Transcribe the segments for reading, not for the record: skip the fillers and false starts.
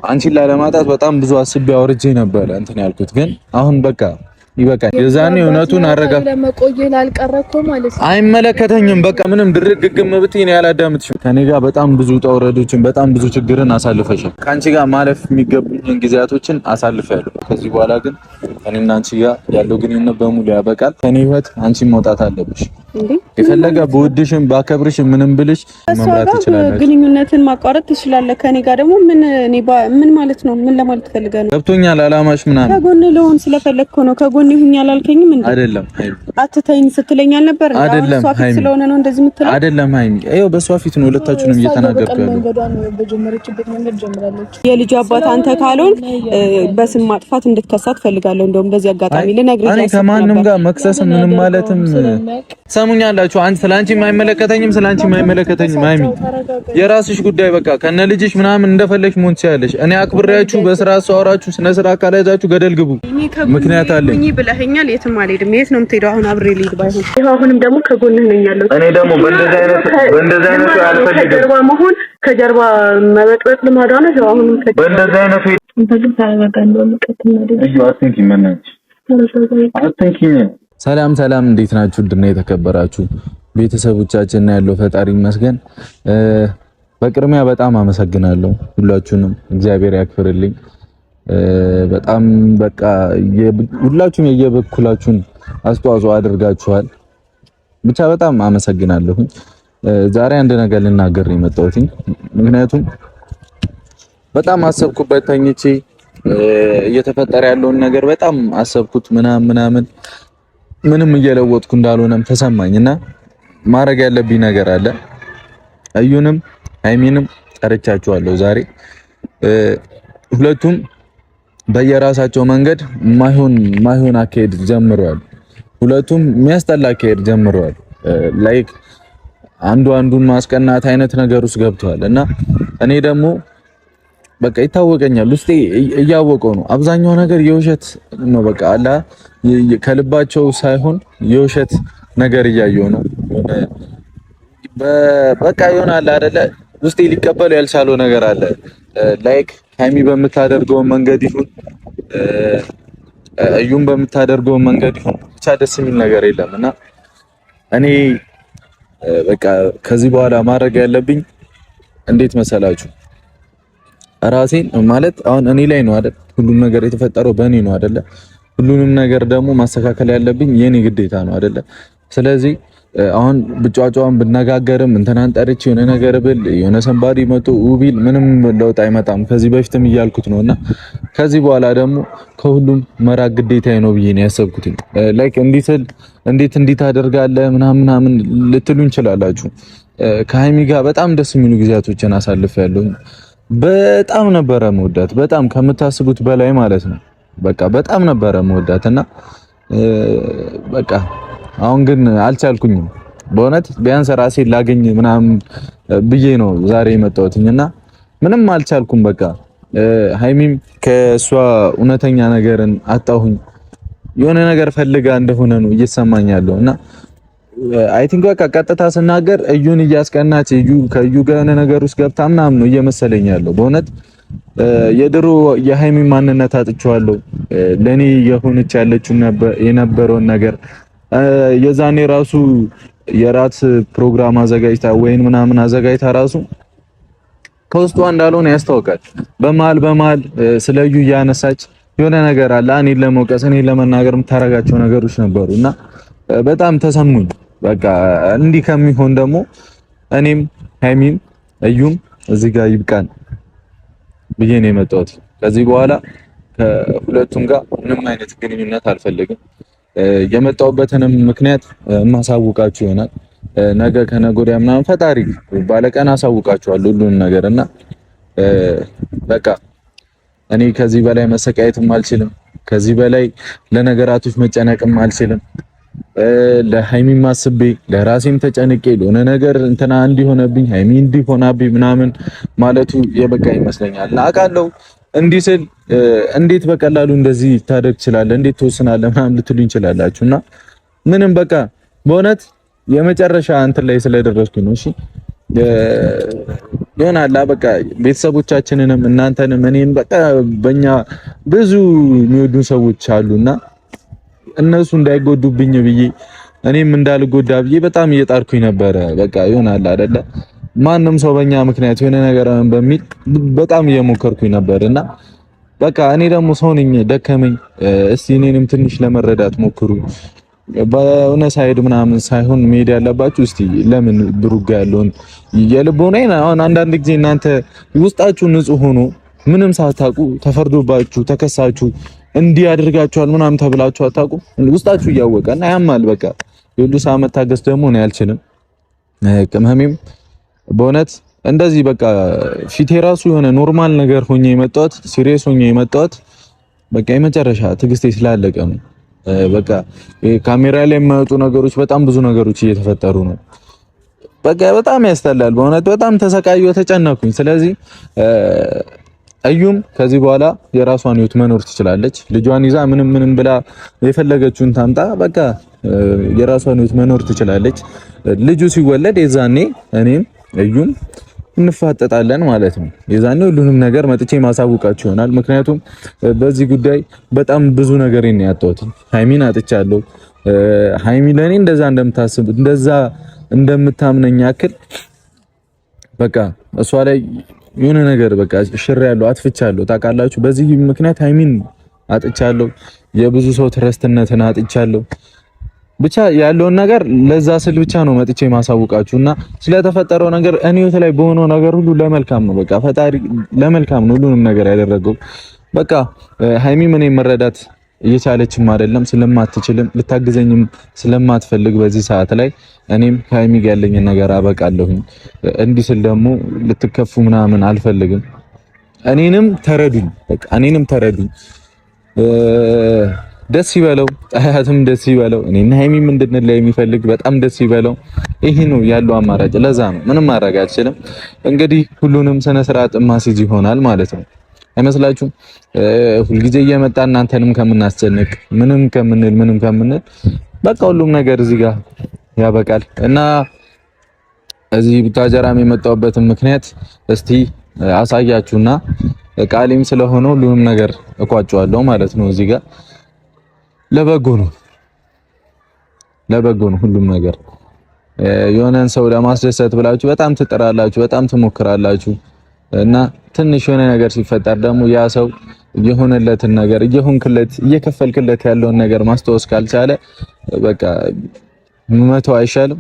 አንቺን ላለማጣት በጣም ብዙ አስቤ አውርጄ ነበር እንትን ያልኩት ግን አሁን በቃ ይበቃል። የዛኔ እውነቱን አረጋ ለመቆየት ላልቀረኩ ማለት ነው። አይመለከተኝም። በቃ ምንም ድርግግም ብትይ ነው ያላዳምጥሽም። ከኔ ጋር በጣም ብዙ ተወረዶችን በጣም ብዙ ችግርን አሳልፈሻል። ከአንቺ ጋር ማለፍ የሚገቡኝን ጊዜያቶችን አሳልፈያለሁ። ከዚህ በኋላ ግን እኔና አንቺ ጋር ያለው ግንኙነት በሙሉ ያበቃል። ከኔ ህይወት አንቺ መውጣት አለብሽ። የፈለገ በውድሽም ባከብርሽም ምንም ብልሽ መምራት ትችላለሽ። ግንኙነትን ማቋረጥ ትችላለህ። ከኔ ጋር ደግሞ ምን ማለት ነው? ምን ለማለት ፈልገህ ነው? ገብቶኛል አላማሽ ምናምን። ከጎን ለሆን ስለፈለግኩ ነው። ከጎን ይሁን አላልከኝም እንዴ? አይደለም አትተኝ ስትለኝ አልነበር? አይደለም ፊት ስለሆነ ነው እንደዚህ የምትለው? አይደለም ሃይሚ፣ ይኸው በሷ ፊት ነው ሁለታችሁንም እየተናገርኩ ያለው። በጀመረችበት መንገድ ጀምራለች። የልጅ አባት አንተ ካልሆን በስም ማጥፋት እንድትከሳት ፈልጋለሁ። እንደውም በዚህ አጋጣሚ ልነግርህ እኔ ከማንም ጋር መክሰስ ምንም ማለትም ሰሙኛላችሁ። አንተ ስላንቺ የማይመለከተኝም ስላንቺ የማይመለከተኝም ሃይሚ፣ የራስሽ ጉዳይ በቃ ከነ ልጅሽ ምናምን እንደፈለግሽ መሆን ትችያለሽ። እኔ አክብሬያችሁ በስራ አወራችሁ ስነ ስርዓት ካላያዛችሁ ገደል ግቡ። ምክንያት አለኝ። እኔ ብለኸኛል። የትም አልሄድም። የት ነው የምትሄደው? አሁን አብሬ ልሂድ ባይሆን ይሄ አሁንም ደግሞ ከጎንህ ነኝ ያለው። እኔ ደግሞ በእንደዚህ አይነት አልፈልግም። ከጀርባ መሆን ከጀርባ መበጥበጥ ልማዷ ነው። አሁንም በእንደዚህ አይነት እንትን ታረጋጋ እንደው መቀጥል ነው። እሺ አትንኪኝ፣ መናች አትንኪኝ። ሰላም ሰላም፣ እንዴት ናችሁ? ድና የተከበራችሁ ቤተሰቦቻችን ያለው ፈጣሪ ይመስገን። በቅድሚያ በጣም አመሰግናለሁ ሁላችሁንም፣ እግዚአብሔር ያክብርልኝ። በጣም በቃ ሁላችሁም የየበኩላችሁን አስተዋጽኦ አድርጋችኋል። ብቻ በጣም አመሰግናለሁ። ዛሬ አንድ ነገር ልናገር ነው የመጣሁት። ምክንያቱም በጣም አሰብኩበት፣ ተኝቼ እየተፈጠረ ያለውን ነገር በጣም አሰብኩት ምናምን ምንም እየለወጥኩ እንዳልሆነም ተሰማኝና ማድረግ ያለብኝ ነገር አለ። እዩንም ሃይሚንም ጠርቻቸዋለሁ ዛሬ። ሁለቱም በየራሳቸው መንገድ ማይሆን አካሄድ ጀምረዋል። ሁለቱም የሚያስጠላ አካሄድ ጀምረዋል። ላይክ አንዱን ማስቀናት አይነት ነገር ውስጥ ገብተዋል እና እኔ ደግሞ በቃ ይታወቀኛል፣ ውስጤ እያወቀው ነው። አብዛኛው ነገር የውሸት ነው። በቃ አላ ከልባቸው ሳይሆን የውሸት ነገር እያየው ነው። በቃ ይሆናል አይደለ? ውስጤ ሊቀበለው ያልቻለው ነገር አለ። ላይክ ሃይሚ በምታደርገው መንገድ ይሁን እዩም በምታደርገው መንገድ ይሁን ብቻ ደስ የሚል ነገር የለም እና እኔ በቃ ከዚህ በኋላ ማድረግ ያለብኝ እንዴት መሰላችሁ? ራሴን ማለት አሁን እኔ ላይ ነው አይደል? ሁሉም ነገር የተፈጠረው በእኔ ነው አይደለ? ሁሉንም ነገር ደግሞ ማስተካከል ያለብኝ የኔ ግዴታ ነው አይደለ? ስለዚህ አሁን ብጫጫውን ብነጋገርም እንትናን ጠርቼ የሆነ ነገር ብል የሆነ ሰንባዲ መቶ ውቢል ምንም ለውጥ አይመጣም። ከዚህ በፊትም እያልኩት ነውና ከዚህ በኋላ ደግሞ ከሁሉም መራቅ ግዴታዬ ነው ብዬ ነው ያሰብኩት። ላይክ እንዴት ታደርጋለህ ምናምን ልትሉኝ እንችላላችሁ። ከሃይሚ ጋር በጣም ደስ የሚሉ ጊዜያቶችን አሳልፌያለሁ። በጣም ነበረ መወዳት፣ በጣም ከምታስቡት በላይ ማለት ነው። በቃ በጣም ነበረ መወዳትና በቃ አሁን ግን አልቻልኩኝም። በእውነት ቢያንስ ራሴን ላገኝ ምናምን ብዬ ነው ዛሬ የመጣሁትና ምንም አልቻልኩም። በቃ ሃይሚም ከሷ እውነተኛ ነገርን አጣሁኝ። የሆነ ነገር ፈልጋ እንደሆነ ነው እየተሰማኝ ያለውና አይ ቲንክ በቃ ቀጥታ ስናገር እዩን እያስቀናች ከእዩ ጋር የሆነ ነገር ውስጥ ገብታ ምናምን ነው እየመሰለኝ ያለው። በእውነት የድሮ የሃይሚ ማንነት አጥቼዋለሁ። ለኔ የሆነች ያለችው የነበረውን ነገር የዛኔ ራሱ የራት ፕሮግራም አዘጋጅታ ወይን ምናምን አዘጋጅታ ራሱ ከውስጧ እንዳልሆነ ያስታውቃል። በመሀል ስለ እዩ እያነሳች የሆነ ነገር አለ እኔን ለመውቀስ እኔን ለመናገር የምታረጋቸው ነገሮች ነበሩና በጣም ተሰሙኝ። በቃ እንዲህ ከሚሆን ደግሞ እኔም ሃይሚም እዩም እዚህ ጋር ይብቃን ብዬ ነው የመጣሁት። ከዚህ በኋላ ከሁለቱም ጋር ምንም አይነት ግንኙነት አልፈልግም። የመጣሁበትንም ምክንያት ማሳውቃችሁ ይሆናል። ነገ ከነገ ወዲያ ምናምን ፈጣሪ ባለቀን አሳውቃችኋለሁ ሁሉንም ነገር እና በቃ እኔ ከዚህ በላይ መሰቃየትም አልችልም። ከዚህ በላይ ለነገራቶች መጨነቅም አልችልም። ለሃይሚም አስቤ ለራሴም ተጨንቄ ለሆነ ነገር እንትና እንዲሆነብኝ ሃይሚ እንዲሆናብኝ ምናምን ማለቱ የበቃ ይመስለኛል። አውቃለሁ እንዲህ ስል እንዴት በቀላሉ እንደዚህ ታደርግ ትችላለህ፣ እንዴት ትወስናለህ ምናምን ልትሉኝ ትችላላችሁና ምንም በቃ በእውነት የመጨረሻ እንትን ላይ ስለደረስኩ ነው። እሺ ይሆናል በቃ ቤተሰቦቻችንንም እናንተንም እኔን በቃ በእኛ ብዙ የሚወዱ ሰዎች አሉና እነሱ እንዳይጎዱብኝ ብዬ እኔም እንዳልጎዳ ብዬ በጣም እየጣርኩኝ ነበረ። በቃ ይሆናል አይደለ ማንም ሰው በእኛ ምክንያት የሆነ ነገር በሚል በጣም እየሞከርኩኝ ነበርና በቃ እኔ ደግሞ ሰው ነኝ፣ ደከመኝ። እስቲ እኔንም ትንሽ ለመረዳት ሞክሩ። በእውነት ሳይድ ምናምን ሳይሆን መሄድ ያለባችሁ እስቲ ለምን ብሩጋ ያለውን የልቦናዬን አሁን አንዳንድ ጊዜ እናንተ ውስጣችሁ ንጹህ ሆኖ ምንም ሳታውቁ ተፈርዶባችሁ ተከሳችሁ እንዲህ አድርጋችኋል ምናምን ተብላችሁ አታውቁ ውስጣችሁ እያወቀና ያማል። በቃ የሁሉ ሰዓት መታገስ ደግሞ ነው ያልችልም። ቅመሜም በእውነት እንደዚህ በቃ ፊቴ ራሱ የሆነ ኖርማል ነገር ሆኜ የመጣሁት ሲሪየስ ሆኜ የመጣሁት በቃ የመጨረሻ ትዕግስቴ ስላለቀ ነው። በቃ ካሜራ ላይ የሚያወጡ ነገሮች በጣም ብዙ ነገሮች እየተፈጠሩ ነው። በቃ በጣም ያስጠላል። በእውነት በጣም ተሰቃየሁ፣ ተጨነኩኝ። ስለዚህ እዩም ከዚህ በኋላ የራሷን ህይወት መኖር ትችላለች። ልጇን ይዛ ምንም ብላ የፈለገችውን ታምጣ። በቃ የራሷን ህይወት መኖር ትችላለች። ልጁ ሲወለድ የዛኔ እኔም እዩም እንፋጠጣለን ማለት ነው። የዛኔ ሁሉንም ነገር መጥቼ ማሳውቃችሁ ይሆናል። ምክንያቱም በዚህ ጉዳይ በጣም ብዙ ነገር ነው ያጣሁት። ሃይሚን አጥቻለሁ። ሃይሚ ለኔ እንደዛ እንደምታስብ እንደዛ እንደምታምነኝ ያክል በቃ እሷ ላይ የሆነ ነገር በቃ ሽር ያለው አጥፍቻለሁ። ታውቃላችሁ፣ በዚህ ምክንያት ሃይሚን አጥቻለሁ። የብዙ ሰው ትረስትነትን አጥቻለሁ። ብቻ ያለውን ነገር ለዛ ስል ብቻ ነው መጥቼ ማሳውቃችሁና ስለተፈጠረው ነገር እኔው ላይ በሆነው ነገር ሁሉ ለመልካም ነው። በቃ ፈጣሪ ለመልካም ነው ሁሉንም ነገር ያደረገው። በቃ ሃይሚ ምን መረዳት እየቻለችም አይደለም፣ ስለማትችልም ልታግዘኝም ስለማትፈልግ በዚህ ሰዓት ላይ እኔም ከሃይሚ ጋር ያለኝን ነገር አበቃለሁኝ። እንዲህ ስል ደግሞ ልትከፉ ምናምን አልፈልግም። እኔንም ተረዱኝ፣ በቃ እኔንም ተረዱኝ። ደስ ይበለው፣ አያትም ደስ ይበለው፣ እኔና ሃይሚም እንድንለይ የሚፈልግ በጣም ደስ ይበለው። ይሄ ነው ያለው አማራጭ። ለዛ ነው ምንም ማድረግ አልችልም። እንግዲህ ሁሉንም ስነ ስርዓት ማስይዝ ይሆናል ማለት ነው። አይመስላችሁም? ሁልጊዜ እየመጣ እናንተንም ከምናስጨንቅ ምንም ከምንል በቃ ሁሉም ነገር እዚህ ጋር ያበቃል እና እዚህ ቡታጀራም የመጣሁበትን ምክንያት እስቲ አሳያችሁና ቃሌም ስለሆነ ሁሉንም ነገር እቋጨዋለሁ ማለት ነው። እዚህ ጋር ለበጎ ነው ሁሉም ነገር። የሆነን ሰው ለማስደሰት ብላችሁ በጣም ትጥራላችሁ፣ በጣም ትሞክራላችሁ እና ትንሽ የሆነ ነገር ሲፈጠር ደግሞ ያ ሰው የሆነለትን ነገር እየከፈልክለት ያለውን ነገር ማስተዋወስ ካልቻለ በቃ መተው አይሻልም?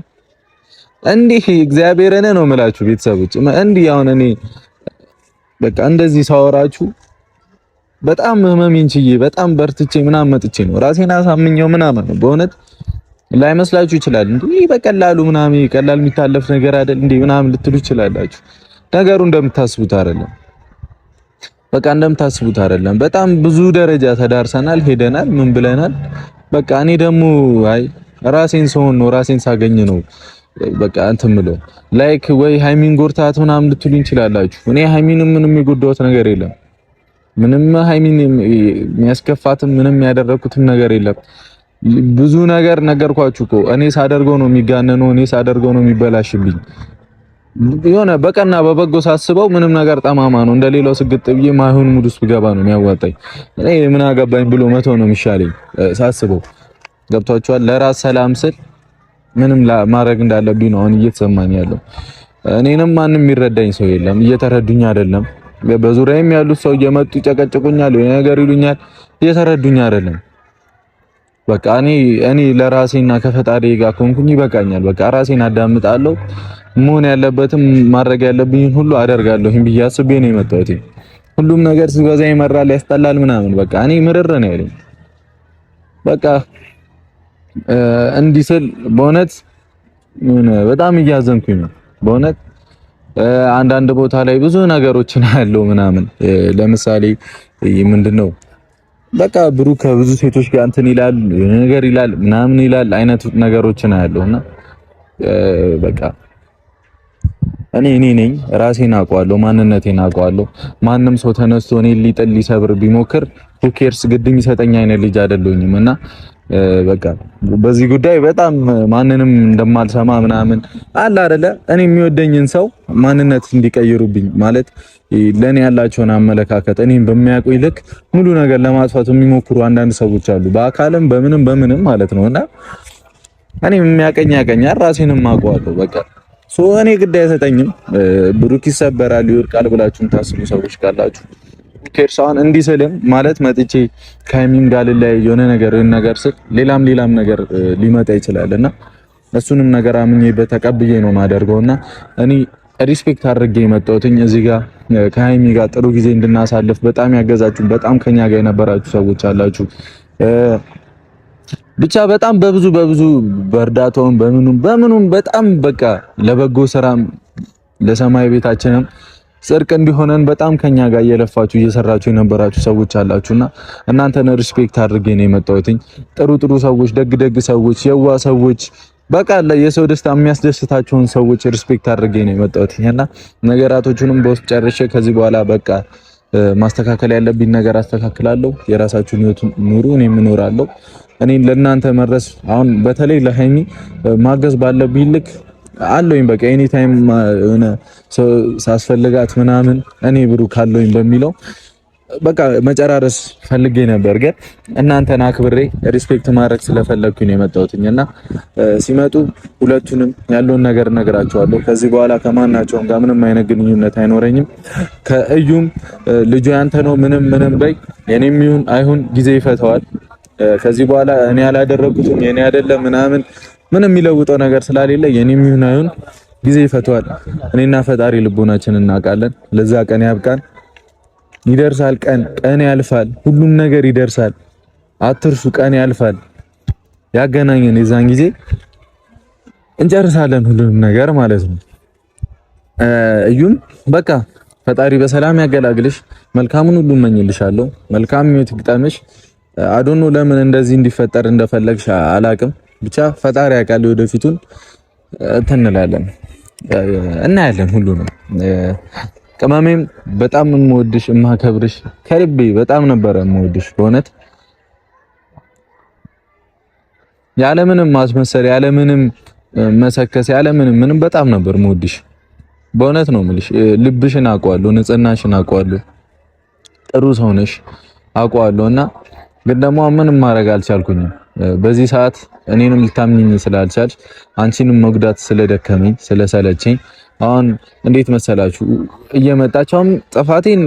እንዲህ እግዚአብሔርን ነው የምላችሁ ቤተሰቦች። እንዲህ አሁን እኔ በቃ እንደዚህ ሳወራችሁ በጣም ህመሜን ችዬ በጣም በርትቼ ምናምን መጥቼ ነው ራሴን አሳምኘው ምናምን ነው። በእውነት ላይመስላችሁ ይችላል። እንዴ በቀላሉ ምናምን ቀላል የሚታለፍ ነገር አይደል እንዴ ምናምን ልትሉ ይችላላችሁ። ነገሩ እንደምታስቡት አይደለም። በቃ እንደምታስቡት አይደለም። በጣም ብዙ ደረጃ ተዳርሰናል፣ ሄደናል፣ ምን ብለናል። በቃ እኔ ደግሞ ራሴን ሰውን ነው ራሴን ሳገኝ ነው በቃ እንትን ምለው ላይክ ወይ ሃይሚን ጎርታት ምናምን ልትሉኝ ይችላላችሁ። እኔ ሃይሚን ምንም የጎዳሁት ነገር የለም። ምንም ሃይሚን የሚያስከፋትም ምንም ያደረኩትም ነገር የለም። ብዙ ነገር ነገርኳችሁ እኮ እኔ ሳደርገው ነው የሚጋነነው፣ እኔ ሳደርገው ነው የሚበላሽብኝ። የሆነ በቀና በበጎ ሳስበው ምንም ነገር ጠማማ ነው። እንደሌላው ስግጥ ብዬ ማይሆን ሙድ ውስጥ ብገባ ነው የሚያዋጣኝ። እኔ ምን አገባኝ ብሎ መተው ነው የሚሻለኝ ሳስበው። ገብቷችኋል? ለራስ ሰላም ስል ምንም ማድረግ እንዳለብኝ ነው አሁን እየተሰማኝ ያለው። እኔንም ማንም የሚረዳኝ ሰው የለም፣ እየተረዱኝ አይደለም። በዙሪያዬም ያሉት ሰው እየመጡ ይጨቀጭቁኛል፣ የሆነ ነገር ይሉኛል፣ እየተረዱኝ አይደለም። በቃ እኔ ለራሴና ከፈጣሪ ጋር ኮንኩኝ ይበቃኛል። በቃ ራሴን አዳምጣለሁ። መሆን ያለበትም ማድረግ ያለብኝን ሁሉ አደርጋለሁ ብዬ አስቤ ነው የመጣሁት። ሁሉም ነገር ሲበዛ ይመራል፣ ያስጠላል ምናምን በቃ እኔ ምርር ነው ያለኝ። በቃ እንዲህ ስል በእውነት በጣም እያዘንኩኝ ነው በእውነት። አንዳንድ ቦታ ላይ ብዙ ነገሮችን ያለው ምናምን ለምሳሌ ምንድነው በቃ ብሩክ ከብዙ ሴቶች ጋር እንትን ይላል ነገር ይላል ምናምን ይላል አይነት ነገሮችን ያለውና በቃ እኔ ነኝ ራሴን አውቀዋለሁ፣ ማንነቴን አውቀዋለሁ። ማንም ሰው ተነስቶ እኔ ሊጥል ሊሰብር ቢሞክር ሁኬርስ ግድ የሚሰጠኝ አይነት ልጅ አይደለሁኝም እና በቃ በዚህ ጉዳይ በጣም ማንንም እንደማልሰማ ምናምን አለ አይደለ እኔ የሚወደኝን ሰው ማንነት እንዲቀይሩብኝ ማለት ለኔ ያላቸውን አመለካከት እኔን በሚያውቁኝ ልክ ሙሉ ነገር ለማጥፋት የሚሞክሩ አንዳንድ ሰዎች አሉ በአካልም በምንም ማለት ነውና እኔ የሚያቀኝ ያቀኛል ራሴንም አውቀዋለሁ በቃ እኔ ግድ አይሰጠኝም ብሩክ ይሰበራል ይወርቃል ብላችሁም ታስቡ ሰዎች ካላችሁ ኬርሳን እንዲስልም ማለት መጥቼ ከሀይሚም ጋር ላይ የሆነ ነገር ስል ሌላም ነገር ሊመጣ ይችላልና እሱንም ነገር አምኜ በተቀብዬ ነው ማደርገውና እኔ ሪስፔክት አድርጌ የመጣሁትኝ እዚህ ጋር ከሀይሚ ጋር ጥሩ ጊዜ እንድናሳልፍ በጣም ያገዛችሁ በጣም ከኛ ጋር የነበራችሁ ሰዎች አላችሁ ብቻ በጣም በብዙ በእርዳታውን በምኑም በጣም በቃ ለበጎ ስራም ለሰማይ ቤታችንም ጽድቅ እንዲሆነን በጣም ከኛ ጋር እየለፋችሁ እየሰራችሁ የነበራችሁ ሰዎች አላችሁና እናንተን ሪስፔክት አድርጌ ነው የመጣሁትኝ ጥሩ ሰዎች ደግ ሰዎች የዋ ሰዎች በቃ የሰው ደስታ የሚያስደስታችሁን ሰዎች ሪስፔክት አድርጌ ነው የመጣሁትኝና ነገራቶቹንም በውስጥ ጨርሼ ከዚህ በኋላ በቃ ማስተካከል ያለብኝ ነገር አስተካክላለሁ የራሳችሁን ህይወት ኑሩ እኔም እኖራለሁ እኔን ለእናንተ መድረስ አሁን በተለይ ለሀይሚ ማገዝ ባለብኝ ልክ አለኝ በቃ ኤኒ ታይም ሆነ ሳስፈልጋት ምናምን እኔ ብሩክ አለኝ በሚለው በቃ መጨራረስ ፈልጌ ነበር ግን እናንተን አክብሬ ሪስፔክት ማድረግ ስለፈለኩኝ ነው የመጣሁትኝና ሲመጡ ሁለቱንም ያለውን ነገር እነግራቸዋለሁ ከዚህ በኋላ ከማናቸውም ጋር ምንም አይነት ግንኙነት አይኖረኝም ከእዩም ልጁ ያንተ ነው ምንም በይ የኔም ይሁን አይሁን ጊዜ ይፈታዋል ከዚህ በኋላ እኔ ያላደረኩትም የኔ አይደለም ምንም የሚለውጠው ነገር ስላሌለ የኔም ይሁን አይሁን ጊዜ ይፈታዋል እኔና ፈጣሪ ልቦናችንን እናውቃለን ለዛ ቀን ያብቃን ይደርሳል ቀን ያልፋል ሁሉም ነገር ይደርሳል አትርሱ ቀን ያልፋል ያገናኘን የዛን ጊዜ እንጨርሳለን ሁሉንም ነገር ማለት ነው እዩም በቃ ፈጣሪ በሰላም ያገላግልሽ መልካሙን ሁሉ እመኝልሻለሁ መልካም ህይወት ይግጠምሽ አዶኖ ለምን እንደዚህ እንዲፈጠር እንደፈለግሽ አላቅም ብቻ ፈጣሪ ያውቃል ወደፊቱን እንላለን እናያለን ሁሉንም ቅመሜም በጣም የምወድሽ የማከብርሽ ከልቤ በጣም ነበር የምወድሽ በእውነት ያለምንም ማስመሰል ያለምንም መሰከስ ያለምንም በጣም ነበር የምወድሽ በእውነት ነው የምልሽ ልብሽን አውቀዋለሁ ንጽህናሽን አውቀዋለሁ ጥሩ ሰው ነሽ አውቀዋለሁና ግን ደግሞ ምንም ማድረግ አልቻልኩኝም በዚህ ሰዓት እኔንም ልታምኚኝ ስላልቻልሽ አንቺንም መጉዳት ስለደከመኝ ስለሰለቸኝ አሁን እንዴት መሰላችሁ እየመጣችም ጥፋቴን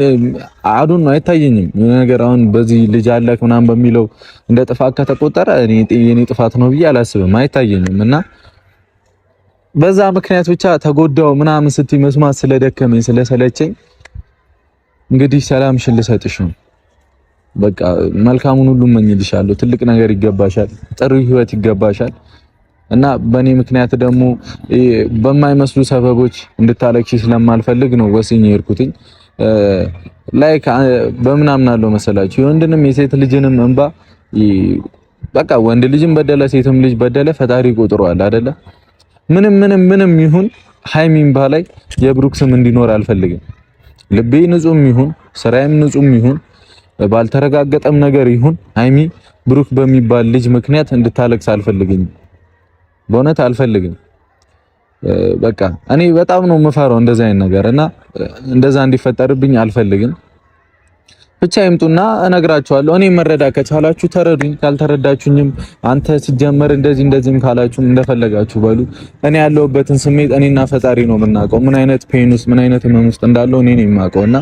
አዱን ነው አይታየኝም ነገር አሁን በዚህ ልጅ አለክ ምናምን በሚለው እንደ ጥፋት ከተቆጠረ የኔ ጥፋት ነው ብዬ አላስብም አይታየኝም እና በዛ ምክንያት ብቻ ተጎዳው ምናምን ስትይ መስማት ስለደከመኝ ስለሰለቸኝ እንግዲህ ሰላምሽን ልሰጥሽ ነው በቃ መልካሙን ሁሉ እመኝልሻለሁ ትልቅ ነገር ይገባሻል ጥሩ ህይወት ይገባሻል እና በእኔ ምክንያት ደግሞ በማይመስሉ ሰበቦች እንድታለቅሽ ስለማልፈልግ ነው ወስኜ የሄድኩትኝ ላይክ በምናምናለው መሰላችሁ የወንድንም የሴት ልጅንም እንባ በቃ ወንድ ልጅም በደለ ሴትም ልጅ በደለ ፈጣሪ ቆጥሯል አይደለ ምንም ይሁን ሃይሚን ባላይ የብሩክ ስም እንዲኖር አልፈልግም ልቤ ንጹም ይሁን ስራዬም ንጹም ይሁን ባልተረጋገጠም ነገር ይሁን ሃይሚ ብሩክ በሚባል ልጅ ምክንያት እንድታለቅስ አልፈልግም በእውነት አልፈልግም በቃ እኔ በጣም ነው የምፈራው እንደዛ አይነት ነገርና እንደዛ እንዲፈጠርብኝ አልፈልግም ብቻ ይምጡና እነግራችኋለሁ እኔ መረዳ ከቻላችሁ ተረዱኝ ካልተረዳችሁኝም አንተ ሲጀመር እንደዚህም ካላችሁ እንደፈለጋችሁ በሉ እኔ ያለሁበትን ስሜት እኔና ፈጣሪ ነው የምናውቀው ምን አይነት ፔን ውስጥ ምን አይነት ህመም ውስጥ እንዳለው እኔ ነኝ የማውቀውና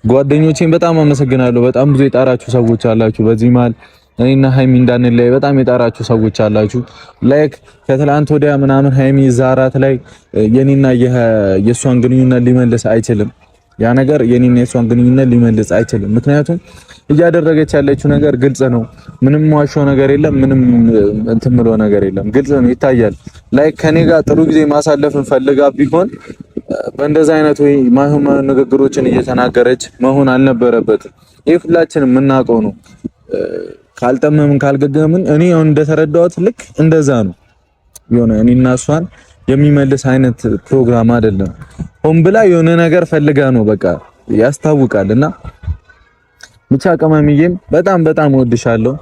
ጓደኞቼን በጣም አመሰግናለሁ በጣም ብዙ የጣራችሁ ሰዎች አላችሁ በዚህ መሀል እኔና ሃይሚ እንዳንለይ በጣም የጣራችሁ ሰዎች አላችሁ ላይክ ከትላንት ወዲያ ምናምን ሃይሚ ዛራት ላይ የኔና የሷን ግንኙነት ሊመልስ አይችልም ያ ነገር የኔና የሷን ግንኙነት ሊመልስ አይችልም ምክንያቱም እያደረገች ያለችው ነገር ግልጽ ነው ምንም ዋሽው ነገር የለም ምንም እንትን ብሎ ነገር የለም ግልጽ ነው ይታያል ላይክ ከኔ ጋር ጥሩ ጊዜ ማሳለፍን ፈልጋ ቢሆን በእንደዛ አይነት ወይ ማይሆን ንግግሮችን እየተናገረች መሆን አልነበረበትም ይሄ ሁላችንም የምናውቀው ነው ካልጠመምን ካልገገምን እኔ እንደተረዳሁት ልክ እንደዛ ነው የሆነ እኔና እሷን የሚመልስ አይነት ፕሮግራም አይደለም ሆን ብላ የሆነ ነገር ፈልጋ ነው በቃ ያስታውቃልና ብቻ ቅመምዬም በጣም እወድሻለሁ።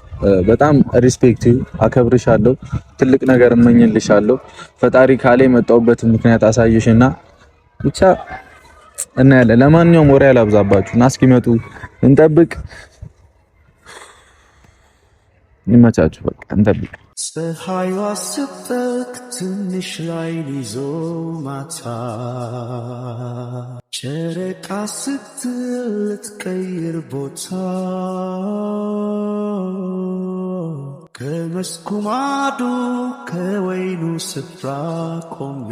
በጣም ሪስፔክት አከብርሻለሁ። ትልቅ ነገር እመኝልሻለሁ። ፈጣሪ ካለ የመጣሁበት ምክንያት አሳይሽና ብቻ እናያለን። ለማንኛውም ወሬ አላብዛባችሁ እና እስኪመጡ እንጠብቅ። ይመቻችሁ። በቃ እንጠብቅ። ፀሐይዋ ስትጠልቅ ትንሽ ላይ ይዞ ማታ ጨረቃ ስትል ልትቀይር ቦታ ከመስኩ ማዶ ከወይኑ ስፍራ ቆሜ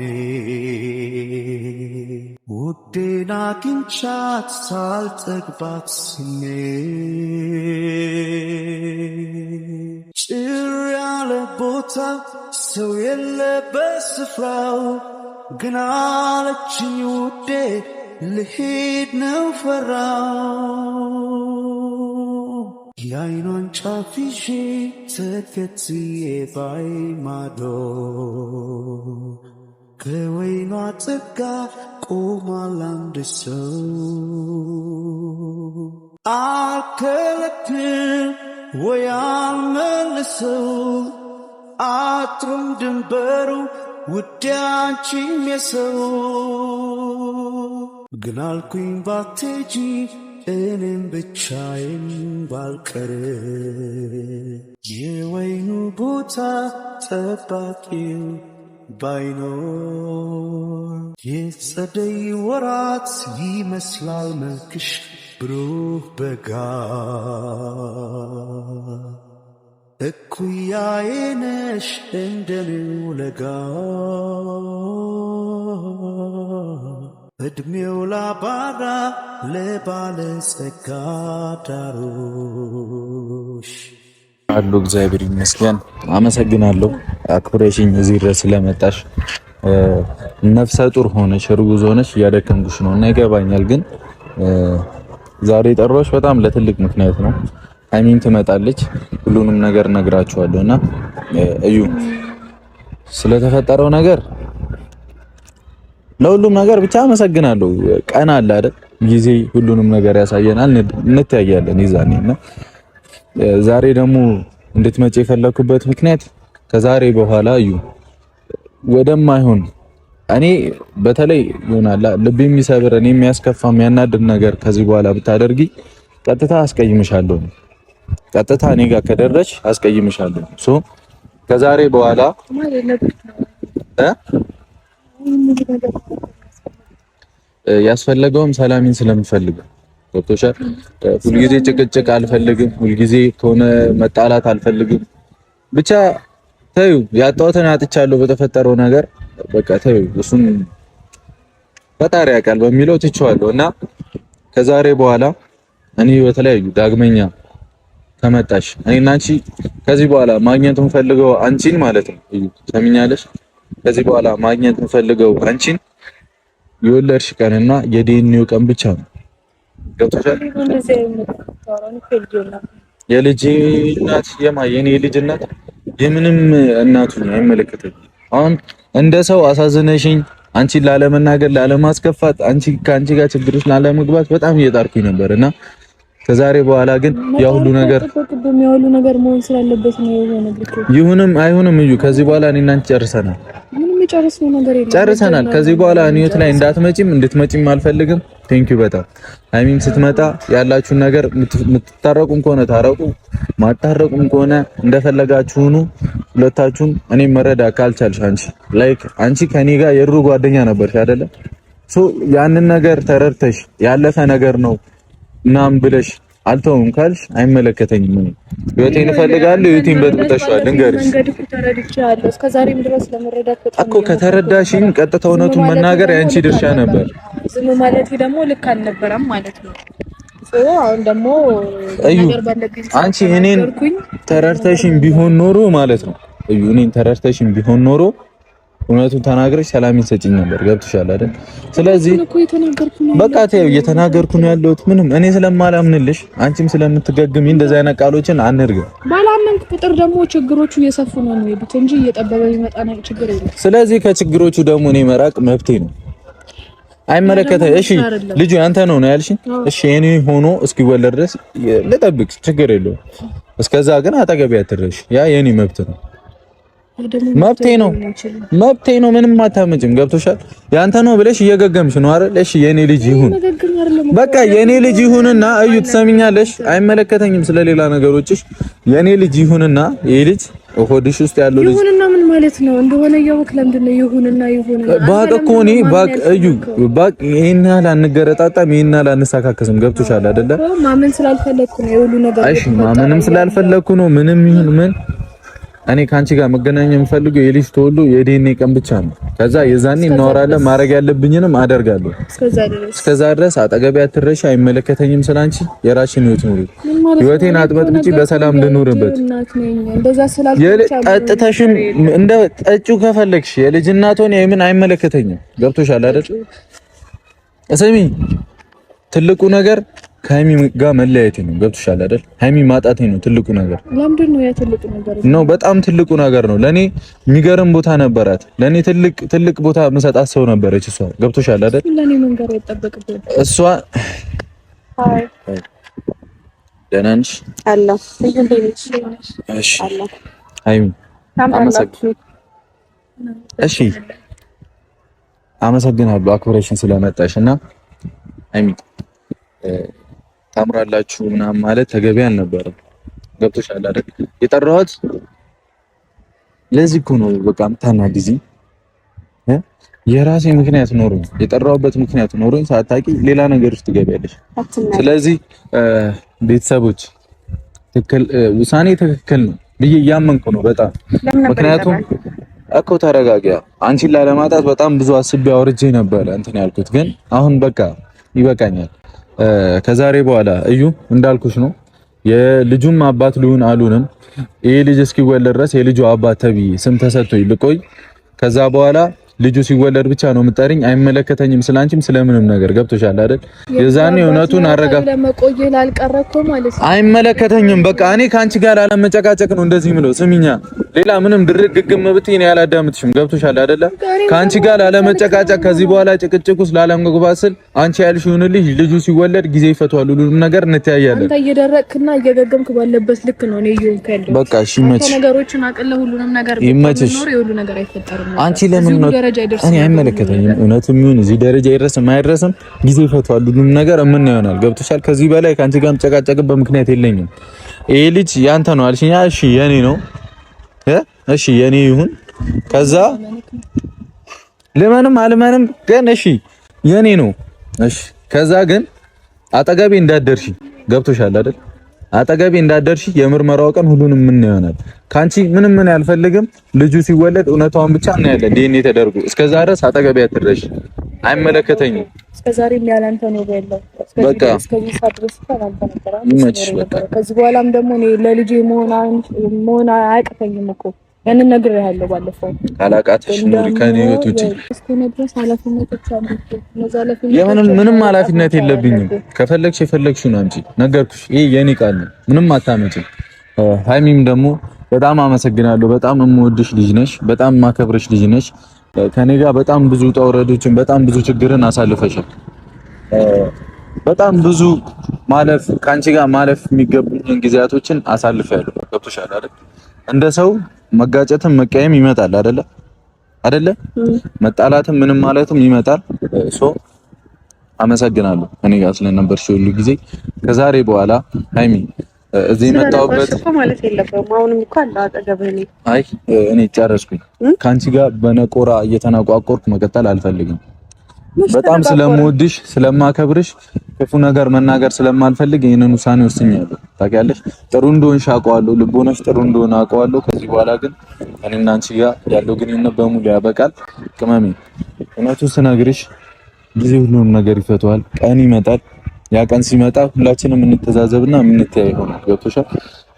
ውዴን አግኝቻት ሳልጠግባት ስሜ ጭር ያለ ቦታ ሰው የለበት ስፍራው ግን አለችኝ ውዴ ልሄድ ነው ፈራው የዓይኗን ጫፍ ይዤ ተከትዬ ባይ ማዶ ከወይኗ ጥጋ ቆሟል አንድ ሰው አልከለክል ወይ አልመልሰው አጥሩም ድንበሩ ውዴ አንቺም የሰው ግን አልኩኝ ባትሄጂ እኔም ብቻዬን ባልቀር የወይኑ ቦታ ጠባቂው ባይኖር የጸደይ ወራት ይመስላል መልክሽ ብሩህ በጋ እኩያዬ ነሽ እንደኔው ለጋ እድሜው ላባራ ለባለ ጸጋ ዳሮሽ አሉ። እግዚአብሔር ይመስገን። አመሰግናለሁ አክብረሽኝ እዚህ ድረስ ስለመጣሽ። ነፍሰ ጡር ሆነሽ እርጉዝ ሆነሽ እያደከምኩሽ ነው እና ይገባኛል። ግን ዛሬ ጠራሁሽ በጣም ለትልቅ ምክንያት ነው። ሀይሚን ትመጣለች። ሁሉንም ነገር ነግራችኋለሁና እዩ ስለተፈጠረው ነገር ለሁሉም ነገር ብቻ አመሰግናለሁ። ቀን አለ አይደል? ጊዜ ሁሉንም ነገር ያሳየናል። እንተያያለን ይዛኔና ዛሬ ደግሞ እንድትመጪ የፈለኩበት ምክንያት ከዛሬ በኋላ እዩ ወደማይሆን እኔ በተለይ ይሆናል ልብ የሚሰብር እኔ የሚያስከፋ የሚያናድድ ነገር ከዚህ በኋላ ብታደርጊ ቀጥታ አስቀይምሻለሁ። ቀጥታ እኔ ጋር ከደረሽ አስቀይምሻለሁ። ሶ ከዛሬ በኋላ ያስፈለገውም ሰላሚን ስለምፈልግ ዶክተር ሁልጊዜ ጭቅጭቅ አልፈልግም። ሁልጊዜ ከሆነ መጣላት አልፈልግም። ብቻ ተዩ ያጣሁትን አጥቻለሁ በተፈጠረው ነገር በቃ ተዩ። እሱን ፈጣሪ ያውቃል በሚለው ትቼዋለሁ እና ከዛሬ በኋላ እኔ በተለያዩ ዳግመኛ ከመጣሽ እኔና አንቺ ከዚህ በኋላ ማግኘት እንፈልገው አንቺን ማለት ነው። እዩ ሰሚኛለሽ? ከዚህ በኋላ ማግኘት እንፈልገው አንቺን የወለድሽ ቀንና የዲኤንኤው ቀን ብቻ ነው። ገብቶሻል? የልጅ እናት የኔ ልጅ እናት የምንም እናቱ ነው አይመለከተኝም። አሁን እንደ ሰው አሳዝነሽኝ አንቺን ላለመናገር ላለማስከፋት ከአንቺ ጋር ችግሮች ላለመግባት በጣም እየጣርኩኝ ነበርና ከዛሬ በኋላ ግን ያሁሉ ነገር መሆን ስላለበት ነው የሆነው። ይሁንም አይሁንም እዩ ከዚህ በኋላ እኔና አንቺ ጨርሰናል። ምንም የጨረስነው ነገር የለም። ጨርሰናል። ከዚህ በኋላ እኔት ላይ እንድትመጪም አልፈልግም። ቴንኪው በጣም ሀይሚም ስትመጣ ያላችሁን ነገር የምትታረቁም ከሆነ ታረቁ፣ ማታረቁም ከሆነ እንደፈለጋችሁ ሁኑ። ሁለታችሁም እኔም መረዳ ካልቻልሽ አንቺ ከኔ ጋር የድሮ ጓደኛ ነበርሽ አይደለ? ሶ ያንን ነገር ተረድተሽ ያለፈ ነገር ነው እናም ብለሽ አልተውም ካልሽ አይመለከተኝም። እኔ ህይወቴን እፈልጋለሁ። ህይወቴን በጥብጠሻል። ልንገርሽ እስከዛሬም ድረስ ለመረዳት በጣም እኮ ከተረዳሽኝ ቀጥታ እውነቱን መናገር ያንቺ ድርሻ ነበር። ዝም ማለቴ ደግሞ ልክ አልነበረም ማለት ነው። አሁን ደግሞ ነገር ባለብኝ አንቺ እኔን ተረድተሽኝ ቢሆን ኖሮ ማለት ነው እኔን ተረድተሽኝ ቢሆን ኖሮ እውነቱን ተናግረሽ ሰላም ይሰጪኝ ነበር። ገብቶሻል አይደል? ስለዚህ በቃ ተይው፣ እየተናገርኩ ነው ያለሁት። ምንም እኔ ስለማላምንልሽ አንቺም ስለምትገግሚ እንደዛ አይነት ቃሎችን አንርግም። ባላመንክ ቁጥር ደግሞ ችግሮቹ እየሰፉ ነው የሚሄዱት እንጂ እየጠበበ ይመጣ ነው ችግር የለም። ስለዚህ ከችግሮቹ ደግሞ እኔ መራቅ መብቴ ነው። አይመለከተኝ። እሺ ልጁ ያንተ ነው ያልሽኝ። እሺ የኔ ሆኖ እስኪወለድ ድረስ ልጠብቅ፣ ችግር የለውም። እስከዛ ግን አጠገቤ አትድረሽ። ያ የኔ መብት ነው፣ መብቴ ነው። ምንም አታመጭም። ገብቶሻል? ያንተ ነው ብለሽ እየገገምሽ ነው አይደል? እሺ የኔ ልጅ ይሁን፣ በቃ የኔ ልጅ ይሁንና እዩ፣ ትሰሚኛለሽ? አይመለከተኝም ስለሌላ ነገሮችሽ። የኔ ልጅ ይሁንና ይሄ ልጅ ሆድሽ ውስጥ ያለው ልጅ ይሁንና ምን ማለት ነው? እንደሆነ ያውቅ ለምንድን ነው ይሁንና ባቅ እኮ እኔ ባቅ እዩ ባቅ ይሄን ያህል አንገረጣጣም፣ ይሄን ያህል አንሳካከስም። ገብቶሻል አይደለ? ማመን ስላልፈለኩ ነው የሁሉ ነገር። እሺ ማመንም ስላልፈለኩ ነው። ምንም ይሁን ምን እኔ ካንቺ ጋር መገናኘት የምፈልገው የልጅ ተወልዶ የዲኤንኤ ቀን ብቻ ነው። ከዛ የዛኔ እናወራለን። ማድረግ ያለብኝንም አደርጋለሁ። እስከዛ ድረስ አጠገቤ አትረሺ። አይመለከተኝም ስላንቺ። የራስሽን ህይወት ኑሪ። ህይወቴን አጥበጥብጪ፣ በሰላም ልኑርበት። ጠጥተሽም እንደ ጠጪው ከፈለግሽ የልጅ እናት ሆነ የምን አይመለከተኝም። ገብቶሻል አይደል? እስሚ ትልቁ ነገር ከሀይሚ ጋር መለያየቴ ነው። ገብቶሻል አይደል? ሀይሚ ማጣቴ ነው ትልቁ ነገር። ለምንድን ነው ያ ትልቁ ነገር ነው? በጣም ትልቁ ነገር ነው። ለኔ የሚገርም ቦታ ነበራት። ለኔ ትልቅ ቦታ መሰጣት ሰው ነበረች እሷ። ገብቶሻል አይደል? ለኔ መንገር አይጠበቅብኝ። እሷ አይ ደህና ነሽ? አለሁ። እሺ ሀይሚ እሺ አመሰግናለሁ አክብረሽን ስለመጣሽ እና ሀይሚ ታምራላችሁ ምናምን ማለት ተገቢ አልነበረም። ገብቶሻል አይደል? የጠራኋት ለዚህ እኮ ነው። በቃ ምታናድጂ የራሴ ምክንያት ኖሮኝ የጠራሁበት ምክንያት ኖሮኝ ሳታቂ ሌላ ነገር ውስጥ ትገቢያለሽ። ስለዚህ ቤተሰቦች ውሳኔ ትክክል ነው ብዬ እያመንኩ ነው በጣም ምክንያቱም እኮ ተረጋጋ። አንቺን ላለማጣት በጣም ብዙ አስቤ አውርጄ ነበረ እንትን ያልኩት ግን አሁን በቃ ይበቃኛል። ከዛሬ በኋላ እዩ እንዳልኩሽ ነው። የልጁም አባት ልሁን አሉንም ይሄ ልጅ እስኪወለድ ድረስ የልጁ አባት ተብዬ ስም ተሰጥቶኝ ልቆይ። ከዛ በኋላ ልጁ ሲወለድ ብቻ ነው የምጠሪኝ። አይመለከተኝም ስላንቺም ስለምንም ነገር። ገብቶሻል አይደል? የዛኔ እውነቱን አረጋ ለመቆየት ላልቀረኮ ማለት ነው። አይመለከተኝም በቃ እኔ ካንቺ ጋር ላለመጨቃጨቅ ነው እንደዚህ ምለው። ስሚኛ ሌላ ምንም ድርግ ግግም ብትይ ነው ያላዳምጥሽም። ገብቶሻል አይደለ? ካንቺ ጋር ላለመጨቃጨቅ ከዚህ በኋላ ጭቅጭቁስ ላለመግባት ስል አንቺ ያልሽ ይሁንልሽ። ልጁ ሲወለድ ጊዜ ይፈቷል። ሁሉንም ነገር እንተያያለን። አንተ እየደረቅክና እየገገምክ ባለበት ልክ ነው እኔ ይሁን ከልኩ በቃ እሺ መች ነገሮችን አቀለ ሁሉንም ነገር ቢኖር የሁሉ ነገር አይፈጠርም። አንቺ ለምን ነው እኔ አይመለከተኝም። እውነትም ይሁን እዚህ ደረጃ ይደረስም አይደረስም ጊዜ ይፈቷል። ሁሉንም ነገር ምን ይሆናል? ገብቶሻል? ከዚህ በላይ ካንቺ ጋር መጨቃጨቅበት ምክንያት የለኝም። ይሄ ልጅ ያንተ ነው አልሽኝ። እሺ የኔ ነው እሺ የኔ ይሁን። ከዛ ለማንም አልማንም ግን እሺ የኔ ነው እሺ። ከዛ ግን አጠገቤ እንዳደርሺ። ገብቶሻል አይደል? አጠገቤ እንዳደርሺ የምርመራው ቀን ሁሉንም ምን ይሆናል? ካንቺ ምንም ምን ያልፈልግም። ልጁ ሲወለድ እውነታውን ብቻ እናያለን። ዲኤንኤ ተደርጎ እስከዛ ድረስ አጠገቤ አትድረሽ። አይመለከተኝም። እስከዛሬ ያላንተ ነው ያለው። በቃ እስከዚህ ሰዓት ድረስ ካላንተ ነበር። ከዚህ በኋላም ደግሞ እኔ ለልጄ መሆን አያቅተኝም እኮ ያንን ነገር ያለው ባለፈው ካላቃተሽ ኑሪ ከኔ ህይወት ውጪ እስከነድረስ ኃላፊነቶች አሉት። ምንም ኃላፊነት የለብኝም። ከፈለግሽ የፈለግሽውን አምጪ። ነገርኩሽ። ይሄ የኔ ቃል ነው። ምንም አታመጪም። ሃይሚም ደግሞ በጣም አመሰግናለሁ። በጣም የምወድሽ ልጅ ነሽ። በጣም ማከብርሽ ልጅ ነሽ። ከኔ ጋር በጣም ብዙ ተወረዶችን በጣም ብዙ ችግርን አሳልፈሻል። በጣም ብዙ ማለፍ ካንቺ ጋር ማለፍ የሚገቡኝን ጊዜያቶችን አሳልፈያለሁ። ገብቶሻል አይደል? እንደ ሰው መጋጨትም መቀየም ይመጣል አይደለ? መጣላትም ምንም ማለትም ይመጣል። አመሰግናለሁ እኔ ጋር ስለነበርሽ ሁሉ ጊዜ። ከዛሬ በኋላ ሃይሚ እዚህ መጣሁበት ማለት የለብም። አሁንም እኮ አለ አጠገብህ ነኝ። አይ እኔ ጨረስኩኝ። ካንቺ ጋር በነቆራ እየተናቋቆርኩ መቀጠል አልፈልግም። በጣም ስለምወድሽ ስለማከብርሽ ክፉ ነገር መናገር ስለማልፈልግ ይሄንን ውሳኔ ወስኛለሁ። ታውቂያለሽ፣ ጥሩ እንደሆንሽ አውቀዋለሁ። ልቦናሽ ጥሩ እንደሆነ አውቀዋለሁ። ከዚህ በኋላ ግን እኔና አንቺ ጋር ያለው ግንኙነት በሙሉ ያበቃል። ቅመሜ እውነቱን ስነግርሽ ጊዜ ሁሉንም ነገር ይፈቷል። ቀን ይመጣል። ያ ቀን ሲመጣ ሁላችንም እንተዛዘብና የምንተያይ ይሆናል። ገብቶሻል?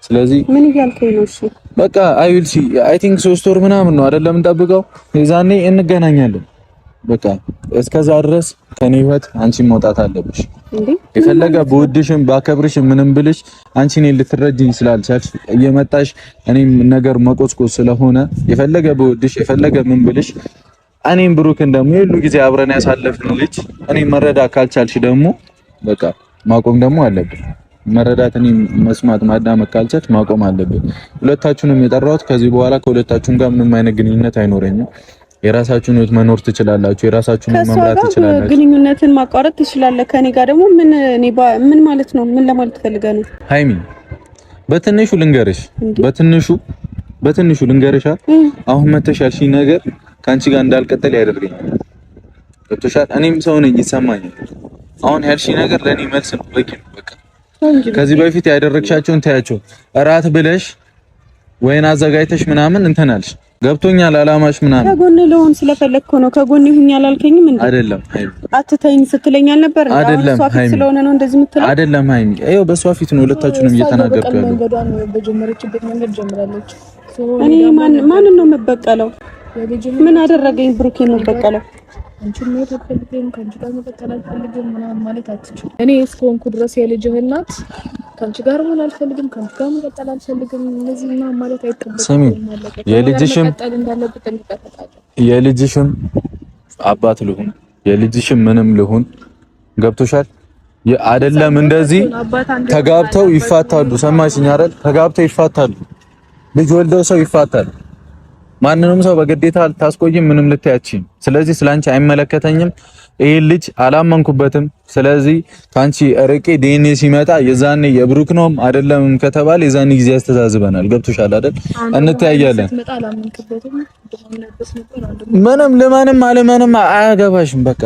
ስለዚህ ምን እያልከኝ ነው? እሺ በቃ አይ ቲንክ 3 ወር ምናምን ነው አይደለም እንጠብቀው። የዛኔ እንገናኛለን። በቃ እስከዛ ድረስ ከኔ ህይወት አንቺ መውጣት አለብሽ። የፈለገ በወድሽም ባከብርሽም ምንም ብልሽ አንቺ እኔን ልትረጂኝ ስላልቻልሽ እየመጣሽ እኔም ነገር መቆስቆስ ስለሆነ የፈለገ በወድሽ የፈለገ ምን ብልሽ እኔም ብሩክን ደግሞ የሁሉ ጊዜ አብረን ያሳለፍን ልጅ እኔ መረዳት ካልቻልሽ ደግሞ በቃ ማቆም ደግሞ አለብን። መረዳት እኔ መስማት ማዳመጥ ካልቻልሽ ማቆም አለብን። ሁለታችሁንም የጠራሁት ከዚህ በኋላ ከሁለታችሁም ጋር ምንም አይነት ግንኙነት አይኖረኝም። የራሳችሁን ህይወት መኖር ትችላላችሁ። የራሳችሁን መምራት ትችላላችሁ። ግንኙነትን ማቋረጥ ትችላለህ። ከኔ ጋር ደግሞ ምን ማለት ነው? ምን ለማለት ፈልገህ ነው? ሃይሚ በትንሹ ልንገርሽ አሁን መተሻልሽ ነገር ካንቺ ጋር እንዳልቀጠል ያደርገኛል። ገብቶሻል? እኔም ሰው ነኝ፣ ይሰማኛል። አሁን ያልሽ ነገር ለኔ መልስ ነው፣ በቂ ነው። በቃ ከዚህ በፊት ያደረግሻቸውን ታያቸው። እራት ብለሽ ወይን አዘጋጅተሽ ምናምን እንተናልሽ። ገብቶኛል አላማሽ ምናምን። ከጎን ለሆን ስለፈለግኩ ነው። ከጎን ይሁን ያላልከኝም እንዴ? አይደለም ሃይሚ፣ አትተይኝ ስትለኝ አልነበር? አይደለም ሃይሚ፣ ስለሆነ ነው እንደዚህ የምትለው? አይደለም ሃይሚ፣ ይኸው በሷ ፊት ነው ሁለታችሁንም እየተናገርኩ ያለው። በጀመረችበት መንገድ ጀምራለች። እኔ ማንን ነው የምበቀለው? ምን አደረገኝ? ብሩኬ ነው የምበቀለው። አንቺ ነው ተፈልገኝ ከአንቺ ጋር መቀጠል አልፈልግም ምናምን ማለት አትችልም። እኔ እስከሆንኩ ድረስ የልጅህ እናት ከአንቺ ጋር መሆን አልፈልግም፣ ከአንቺ ጋር መቀጠል አልፈልግም እንደዚህ እና ማለት አይጠበቅም። ስሚ፣ የልጅሽም አባት ልሁን የልጅሽም ምንም ልሁን ገብቶሻል? አይደለም እንደዚህ ተጋብተው ይፋታሉ። ሰማሽኝ አይደል? ተጋብተው ይፋታሉ። ልጅ ወልደው ሰው ይፋታል። ማንንም ሰው በግዴታ አልታስቆይም፣ ምንም ልታያችኝ። ስለዚህ ስላንቺ አይመለከተኝም። ይሄ ልጅ አላመንኩበትም። ስለዚህ ካንቺ ርቄ ዲኤንኤ ሲመጣ የዛኔ የብሩክ ነው አይደለም ከተባለ የዛኔ ጊዜ ያስተዛዝበናል። ገብቶሻል አይደል? እንተያያለን። ምንም ለማንም አለማንም አያገባሽም። በቃ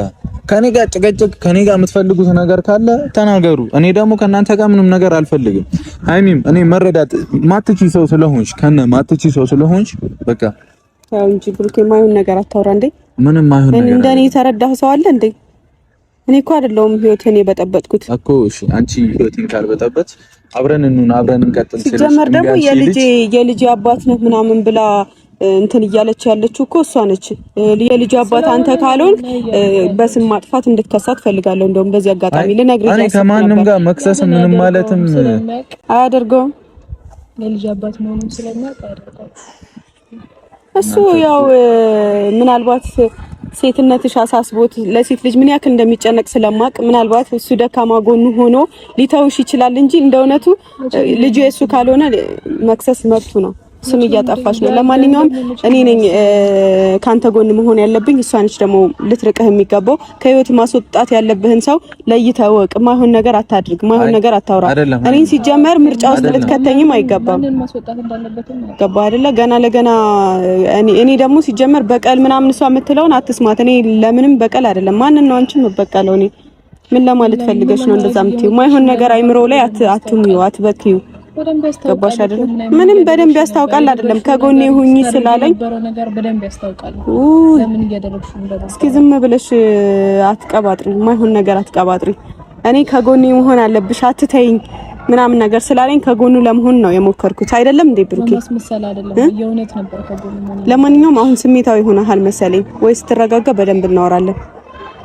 ከኔ ጋር ጭቅጭቅ፣ ከኔ ጋር የምትፈልጉት ነገር ካለ ተናገሩ። እኔ ደግሞ ከናንተ ጋር ምንም ነገር አልፈልግም። ሃይሚም እኔ መረዳት ማትቺ ሰው ስለሆንሽ ማትቺ ሰው ስለሆንሽ በቃ ያው እንጂ ብሩኬ ማይሆን ነገር አታውራ እንዴ። ምንም ማይሆን ነገር እንደኔ የተረዳህ ሰው አለ እንዴ? እኔ እኮ አይደለሁም ህይወቴን የበጠበጥኩት እኮ። እሺ አንቺ ህይወቴን ካልበጠበጥ አብረን እንቀጥል። ሲጀመር ደግሞ የልጄ አባት ነህ ምናምን ብላ እንትን እያለች ያለችው እኮ እሷ ነች። የልጅ አባት አንተ ካልሆን በስም ማጥፋት እንድትከሳት ፈልጋለሁ። እንደውም በዚህ አጋጣሚ ልነግርህ እኔ ከማንም ጋር መክሰስ ምንም ማለትም አያደርገውም። የልጅ አባት መሆኑን ስለማያውቅ አያደርገውም። እሱ ያው ምናልባት ሴትነትሽ አሳስቦት ለሴት ልጅ ምን ያክል እንደሚጨነቅ ስለማቅ ምናልባት እሱ ደካማ ጎኑ ሆኖ ሊተውሽ ይችላል እንጂ እንደውነቱ ልጁ የሱ ካልሆነ መክሰስ መብቱ ነው። ስም እያጠፋች ነው። ለማንኛውም እኔ ነኝ ካንተ ጎን መሆን ያለብኝ፣ እሷ ነች ደግሞ ልትርቅህ የሚገባው። ከህይወት ማስወጣት ያለብህን ሰው ለይተህ ወቅ። ማይሆን ነገር አታድርግ፣ ማይሆን ነገር አታውራ። እኔን ሲጀመር ምርጫ ውስጥ ልትከተኝም አይገባም። ገባ አይደለ? ገና ለገና እኔ ደግሞ ሲጀመር በቀል ምናምን እሷ የምትለውን አትስማት። እኔ ለምንም በቀል አይደለም። ማንን ነው አንቺን መበቀለው? እኔ ምን ለማለት ፈልገሽ ነው እንደዛ የምትይው? ማይሆን ነገር አይምሮ ላይ አትሙዩ፣ አትበክዩ። ገባሽ አይደል? ምንም በደንብ ያስታውቃል አይደለም? ከጎኔ ሁኚ ስላለኝ ነገር በደንብ ያስታውቃል። ለምን እያደረግሽ እንደሆነ እስኪ ዝም ብለሽ አትቀባጥሪ፣ ማይሆን ነገር አትቀባጥሪ። እኔ ከጎኔ መሆን አለብሽ አትተይኝ ምናምን ነገር ስላለኝ ከጎኑ ለመሆን ነው የሞከርኩት። አይደለም እንዴ ብሩኬ? ማስመሰል አይደለም፣ የእውነት ነበር ከጎኑ መሆን። ለማንኛውም አሁን ስሜታዊ ሆነሃል መሰለኝ። ወይ ስትረጋጋ በደንብ እናወራለን።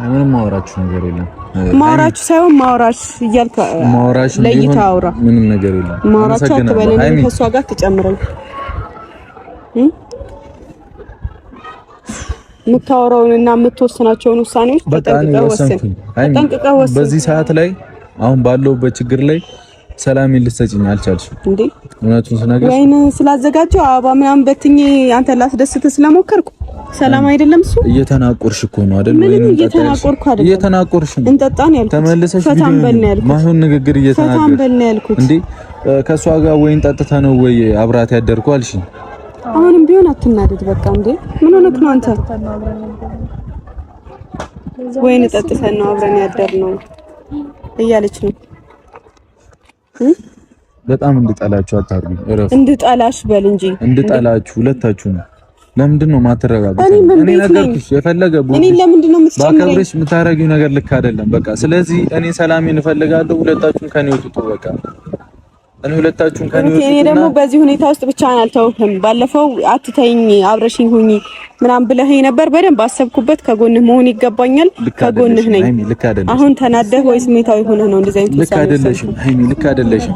ምንም ማውራችሁ ነገር የለም። ማውራችሁ ሳይሆን ማውራሽ እያልክ ማውራሽ ለይታ አውራ። ምንም ነገር የለም። ማውራችሁ አትበለኝ። ከሷ ጋር ትጨምረኝ የምታወራውንና የምትወስናቸውን ውሳኔዎች ተጠንቅቀህ ወስን። በዚህ ሰዓት ላይ አሁን ባለውበት ችግር ላይ ሰላም ልትሰጪኝ አልቻልሽም እንዴ? እውነቱን ስነግርሽ ወይኔ ስላዘጋጀው አበባ ምናምን በትኜ አንተ ላስደስት ስለሞከርኩ ሰላም አይደለም እሱ። እየተናቆርሽ እኮ ነው አይደል? ምንም እየተናቆርኩ አይደለም። እየተናቆርሽ ነው። እንጠጣን ያልኩት ተመልሰሽ ፈታን በልና ያልኩት ማይሆን ንግግር እየተናገርሽ ፈታን በልና ያልኩት እንዴ? ከሷ ጋር ወይን ጠጥታ ነው ወይ አብራት ያደርኩ አልሽኝ? አሁንም ቢሆን አትናደድ በቃ። እንዴ ምን ሆነክ ነው አንተ? ወይን ጠጥተን ነው አብረን ያደርነው እያለች ነው። በጣም እንድጠላችሁ አታርጉ። እረፍ። እንድጠላሽ በል እንጂ እንድጠላችሁ ሁለታችሁ ነው። ለምንድን ነው ማትረጋጉት? እኔ ነገርኩሽ። የፈለገ እኔ ለምንድን ነው የምትጨምረኝ? ባከብርሽ የምታረጊው ነገር ልክ አይደለም። በቃ ስለዚህ እኔ ሰላሜን እፈልጋለሁ። ሁለታችሁም ከኔ ወጥቶ በቃ እኔ ሁለታችሁም ከኔ ወጥቶ እኔ ደግሞ በዚህ ሁኔታ ውስጥ ብቻህን አልተውህም። ባለፈው አትተይኝ አብረሽኝ ሁኚ ምናምን ብለኸኝ ነበር። በደንብ አሰብኩበት። ከጎንህ መሆን ይገባኛል። ከጎንህ ነኝ። አሁን ተናደህ ወይ ስሜታዊ ሆነህ ነው እንደዚህ አይነት ልክ አይደለሽም ሃይሚ፣ ልክ አይደለሽም።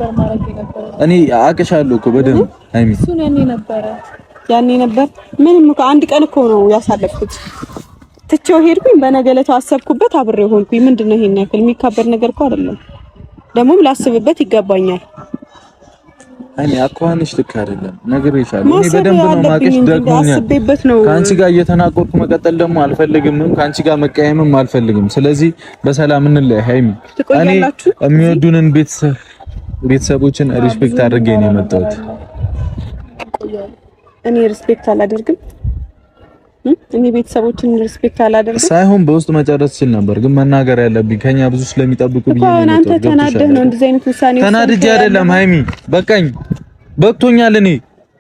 እኔ አቅሻለሁ እኮ በደንብ ሃይሚ። እሱን ያኔ ነበር ምንም እኮ አንድ ቀን እኮ ነው ያሳለፍኩት። ትቼው ሄድኩኝ። በነገለቱ አሰብኩበት፣ አብሬው ሆንኩኝ። ምንድነው ይሄን ያክል የሚካበድ ነገር እኮ አይደለም። ደግሞም ላስብበት ይገባኛል። እኔ አኳንሽ ልክ አይደለም ነግሬሻለሁ። እኔ በደንብ ነው ማቀሽ ደግሞኛል። ካንቺ ጋር እየተናቆርኩ መቀጠል ደግሞ አልፈልግም። ካንቺ ጋር መቀየምም አልፈልግም። ስለዚህ በሰላም እንለያይ ሃይሚ። እኔ የሚወዱንን ቤተሰቦችን ሪስፔክት አድርጌ ነው የመጣሁት። እኔ ሪስፔክት አላደርግም። እኔ ቤተሰቦችን ሪስፔክት አላደርግም ሳይሆን በውስጥ መጨረስ ይችል ነበር፣ ግን መናገር ያለብኝ ከኛ ብዙ ስለሚጠብቁ ብዬ ነው። አንተ ተናደህ ነው እንደዚህ አይነት ውሳኔ ተናድጄ አይደለም ሃይሚ፣ በቃኝ፣ በቅቶኛል። እኔ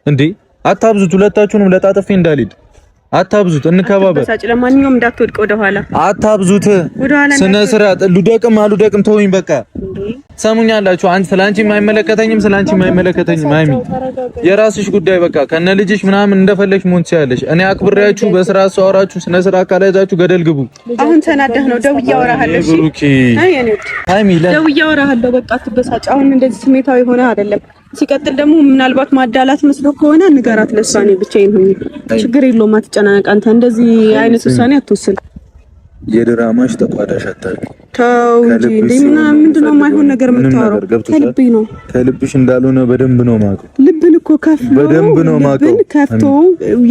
እንዴ አታብዙት፣ ሁለታችሁንም ለጣጥፌ እንዳልሄድ አታብዙት፣ እንከባበር። ለማንኛውም እንዳትወድቅ ወደ ኋላ አታብዙት። ስነ ስርዓት ልደቅም አልደቅም ተውኝ በቃ። ሰሙኛላችሁ። አንቺ ስላንቺ የማይመለከተኝም ስላንቺ የማይመለከተኝም ሃይሚ፣ የራስሽ ጉዳይ በቃ። ከነ ልጅሽ ምናምን እንደፈለግሽ መሆን ትችያለሽ። እኔ አክብሬያችሁ በስራ አወራችሁ፣ ስነ ስርዓት ካላያዛችሁ ገደል ግቡ። አሁን ተናደህ ነው። ደውዬ አወራሃለሁ። እሺ ሃይሚ፣ ደውዬ አወራሃለሁ። በቃ አትበሳጭ። አሁን እንደዚህ ስሜታዊ ሆነ አይደለም። ሲቀጥል ደግሞ ምናልባት ማዳላት መስሎ ከሆነ ንገራት ለሷ። እኔ ብቻዬን ሆኜ ችግር የለውም፣ አትጨናነቅ። አንተ እንደዚህ አይነት ውሳኔ አትወስን። የድራማሽ ተቋዳሽ አታርቂ። ተው እንጂ ምንድነው የማይሆን ነገር የምታወራው? ከልብሽ ነው። ከልብሽ እንዳልሆነ በደንብ ነው የማውቀው። ልብን እኮ ከፍቶ በደንብ ነው የማውቀው። ልብን ከፍቶ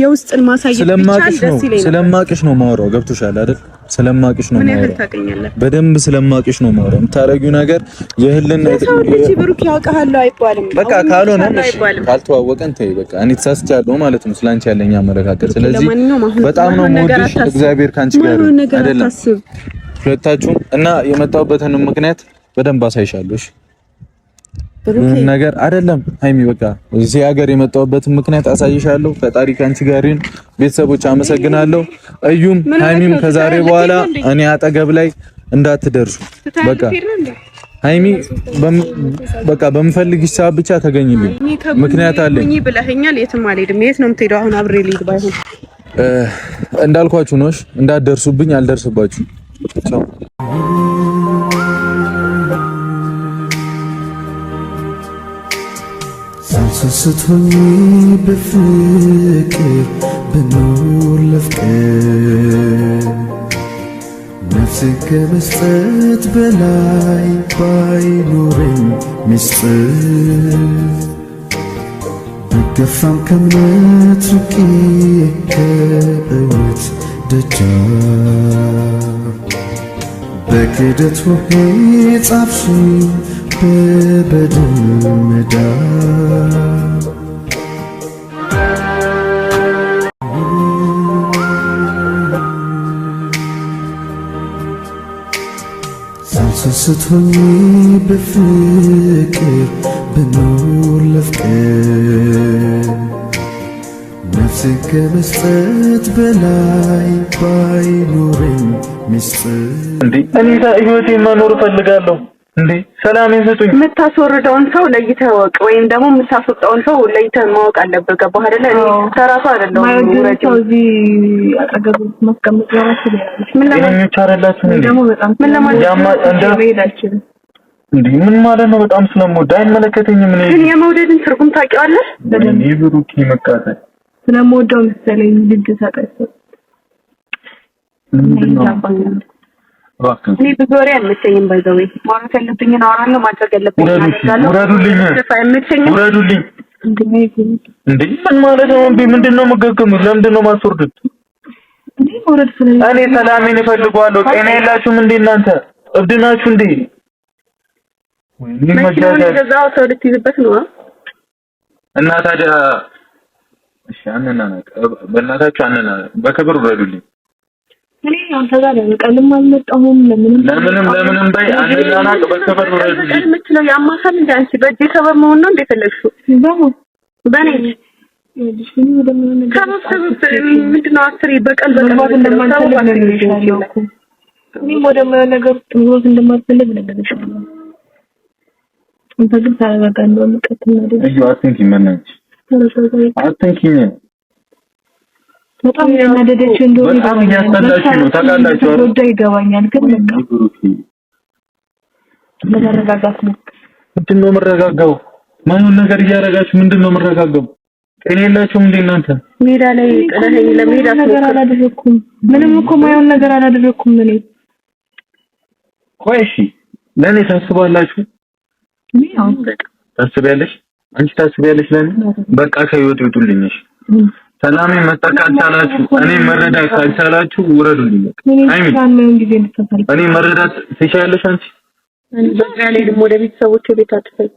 የውስጥን ማሳየት ይቻላል። ደስ ይለኛል። ስለማቅሽ ነው የማወራው። ገብቶሻል አይደል? ስለማቅሽ ነው የማወራው። በደንብ ስለማቅሽ ነው የማወራው። የምታረጊው ነገር የህልና ልጅ ብሩክ ያውቃል አይባልም። በቃ ካልሆነ ካልተዋወቀን ተይ በቃ። እኔ ተሳስቻለሁ ማለት ነው ስላንቺ ያለኝ አመለካከት። ስለዚህ በጣም ነው የምወድሽ። እግዚአብሔር ካንቺ ጋር አይደለም ሁለታችሁም እና የመጣሁበትን ምክንያት በደንብ አሳይሻለሁ። እሺ ምንም ነገር አይደለም ሃይሚ፣ በቃ እዚህ ሀገር የመጣሁበትን ምክንያት አሳይሻለሁ። ፈጣሪ ካንቺ ጋር ይሁን። ቤተሰቦች አመሰግናለሁ። እዩም ሃይሚም ከዛሬ በኋላ እኔ አጠገብ ላይ እንዳትደርሱ በቃ። ሃይሚ በቃ በምፈልግሽ ሰዓት ብቻ ተገኝልኝ። ምክንያት አለኝ። እኔ ብለኸኛል። የትም አልሄድም። የት ነው የምትሄደው? አሁን አብሬ ልሂድ ባይሆን እንዳልኳችሁ ነው። እንዳትደርሱብኝ፣ አልደርስባችሁ። ቻው። ሳልሰስቶኝ በፍቅር ብኖር ለፍቅር ነፍሴ ከመስጠት በላይ ባይኖረኝ ምስጢር ብገፋም ከእምነት ርቄ ከእውነት ደጃፍ በክደት ውሄ ጻፍሽኝ በበደል መዳፍ ሳልሰስቶኝ በፍቅር ብኖር ለፍቅር ነፍሴ ከመስጠት በላይ ባይኖረኝ ምስጢር እንዴ እኔ ህይወቴን መኖር እፈልጋለሁ። እንዴ ሰላሜን ስጡኝ። የምታስወርደውን ሰው ለይተህ ወቅ፣ ወይም ደግሞ የምታስወጣውን ሰው ለይተህ ማወቅ አለብህ። ገባህ አይደለ? እኔ ተራሱ አይደለም ማለት ነው። እዚህ አጠገብ ማስቀመጥ ያራስ ይላል። ምን ለማንኛውም አይደላችሁ እንዴ? ምን ለማለት እንዴ ምን ማለት ነው? በጣም ስለምወድ አይመለከተኝም። ምን ግን የመውደድን ትርጉም ታውቂዋለሽ? በደንብ ይብሩክ ይመቃታል። ስለምወደው መሰለኝ ልጅ ሰጠኝ። እኔ ብዙ ወሬ አልመቸኝም። ባይዘው ማውራት ያለብኝን አወራለሁ፣ ማድረግ ያለብኝን አደርጋለሁ። ውረዱልኝ። እንዴ ምን ማለት ነው? እንዴ ምንድነው መገገሙት? ለምንድነው ማስወርዱት? እኔ ሰላሜን እፈልጋለሁ። ጤና የላችሁም እንዴ እናንተ? እብድ ናችሁ እንዴ? ምን መጃጃ ገዛው ሰው ልትይዝበት ነው እና ታዲያ እሺ አንናናቅ፣ በእናታችሁ አንናናቅ። በክብር ውረዱልኝ። እኔ አንተ ጋር ቀልም አልመጣሁም። ለምንም ባይ አንናናቅ። በክብር ውረዱልኝ። ምትለው ያማሳል እንዴ? አንቺ በእጄ ሰበብ መሆን ነው እንዴ ፈለግሽው? በኔ ምንድነው አስሬ በቀል እንደማልፈልግ እኔም ወደ ነገር ትምህርት እንደማልፈልግ ነገርሽ ነው። አንተ ግን ታረጋጋለህ። መቀጥልና እዩ አትንኪኝ፣ መናች አትንኪኝ። በጣም ያናደደች እንደሆነ በጣም ያስጠላች ነው። ታውቃላችሁ አይደል? ወደ ይገባኛል። ግን በቃ መረጋጋት ነው። ምንድነው መረጋጋው? ማይሆን ነገር እያደረጋችሁ ምንድነው መረጋጋው? የሌላችሁም እንደ እናንተ ሜዳ ላይ ጥለኸኝ ለመሄድ አላደረኩም። ምንም እኮ ማየውን ነገር አላደረኩም እኔ። ቆይ እሺ ለኔ ታስባላችሁ? ያው ታስቢያለሽ? አንቺ ታስቢያለሽ ለኔ? በቃ ከህይወት ይወጡልኝሽ። ሰላም መጣ ካልቻላችሁ እኔ መረዳት ካልቻላችሁ ውረዱልኝ። እኔ መረዳት ትችያለሽ አንቺ? በቃ ላይ ደግሞ ወደ ቤተሰቦቼ ቤት አትፈይ።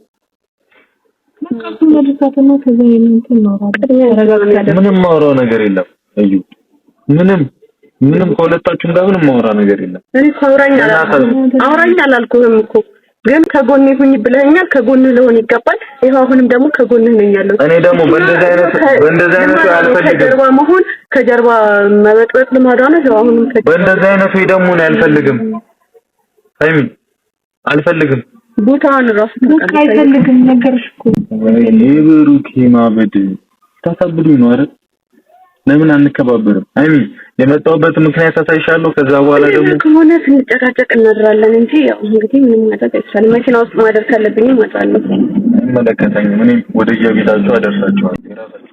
ምንም ማውራው ነገር የለም እዩ። ምንም ከሁለታችሁም ጋር ምንም ማውራ ነገር የለም። እኔ አውራኝ አላልኩህም እኮ ግን ከጎኔ ሁኝ ብለኸኛል። ከጎኔ ለሆን ይገባል። ይሄው አሁንም ደግሞ ከጎኔ ነኝ ያለው። እኔ ደግሞ በእንደዛ አይነት አልፈልግም። ከጀርባ መሆን ከጀርባ መበጥበጥ ልማዷ ነው። ይሄው አሁንም በእንደዛ አይነት ደግሞ ነው አልፈልግም። ሃይሚ አልፈልግም። ቦታውን ራሱ አይፈልግም ነገርሽ እኮ ብሩክ ማበድ ታሳብዱኝ ነው አይደል? ለምን አንከባበርም? ሃይሚ የመጣሁበት ምክንያት አሳይሻለሁ። ከዛ በኋላ ደግሞ ከሆነ ስንጨቃጨቅ እናድራለን እንጂ ያው እንግዲህ ምንም ማድረግ አይቻልም። መኪና ውስጥ ማደር ካለብኝ እመጣለሁ። መለከተኝ እኔ ወደ የቤታችሁ አደርሳችኋለሁ።